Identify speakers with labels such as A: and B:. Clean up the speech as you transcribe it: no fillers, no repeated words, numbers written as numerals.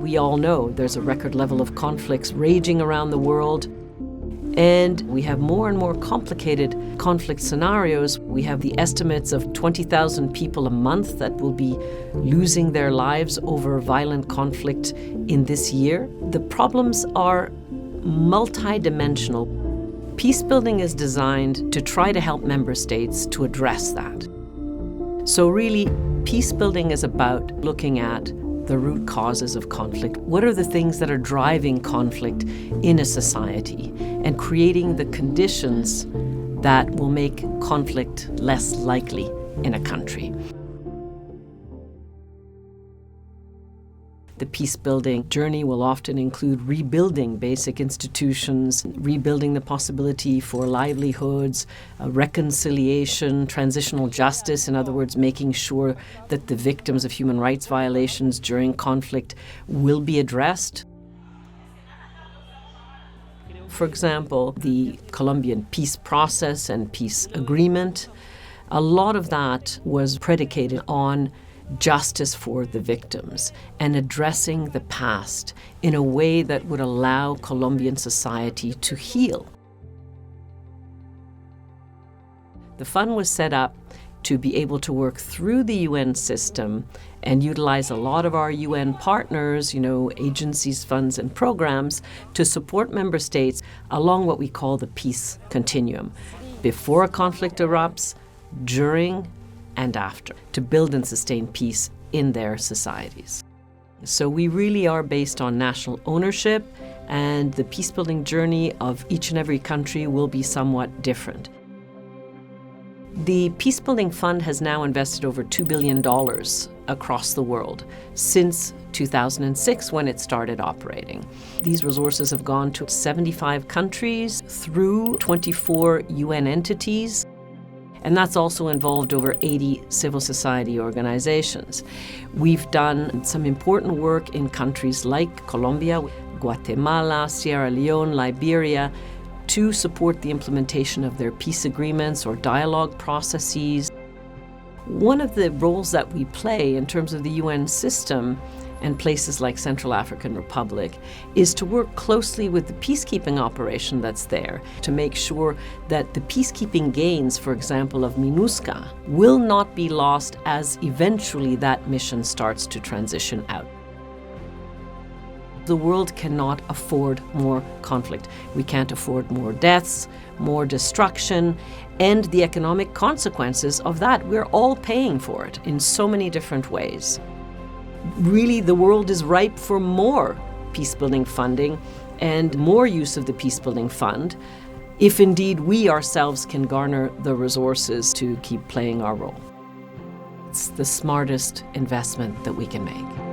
A: we all know there's a record level of conflicts raging around the world. And we have more and more complicated conflict scenarios. We have the estimates of 20,000 people a month that will be losing their lives over violent conflict in this year. The problems are multidimensional. Peacebuilding is designed to try to help member states to address that. So really, peacebuilding is about looking at the root causes of conflict. What are the things that are driving conflict in a society and creating the conditions that will make conflict less likely in a country? The peacebuilding journey will often include rebuilding basic institutions, rebuilding the possibility for livelihoods, reconciliation, transitional justice, in other words, making sure that the victims of human rights violations during conflict will be addressed. For example, the Colombian peace process and peace agreement, a lot of that was predicated on justice for the victims and addressing the past in a way that would allow Colombian society to heal. The fund was set up to be able to work through the UN system and utilize a lot of our UN partners, agencies, funds, and programs to support member states along what we call the peace continuum. Before a conflict erupts, during, and after, to build and sustain peace in their societies. So we really are based on national ownership, and the peacebuilding journey of each and every country will be somewhat different. The Peacebuilding Fund has now invested over $2 billion across the world since 2006 when it started operating. These resources have gone to 75 countries through 24 UN entities. And that's also involved over 80 civil society organizations. We've done some important work in countries like Colombia, Guatemala, Sierra Leone, Liberia, to support the implementation of their peace agreements or dialogue processes. One of the roles that we play in terms of the UN system and places like Central African Republic is to work closely with the peacekeeping operation that's there to make sure that the peacekeeping gains, for example, of MINUSCA, will not be lost as eventually that mission starts to transition out. The world cannot afford more conflict. We can't afford more deaths, more destruction, and the economic consequences of that. We're all paying for it in so many different ways. Really, the world is ripe for more peacebuilding funding and more use of the Peacebuilding Fund, if indeed we ourselves can garner the resources to keep playing our role. It's the smartest investment that we can make.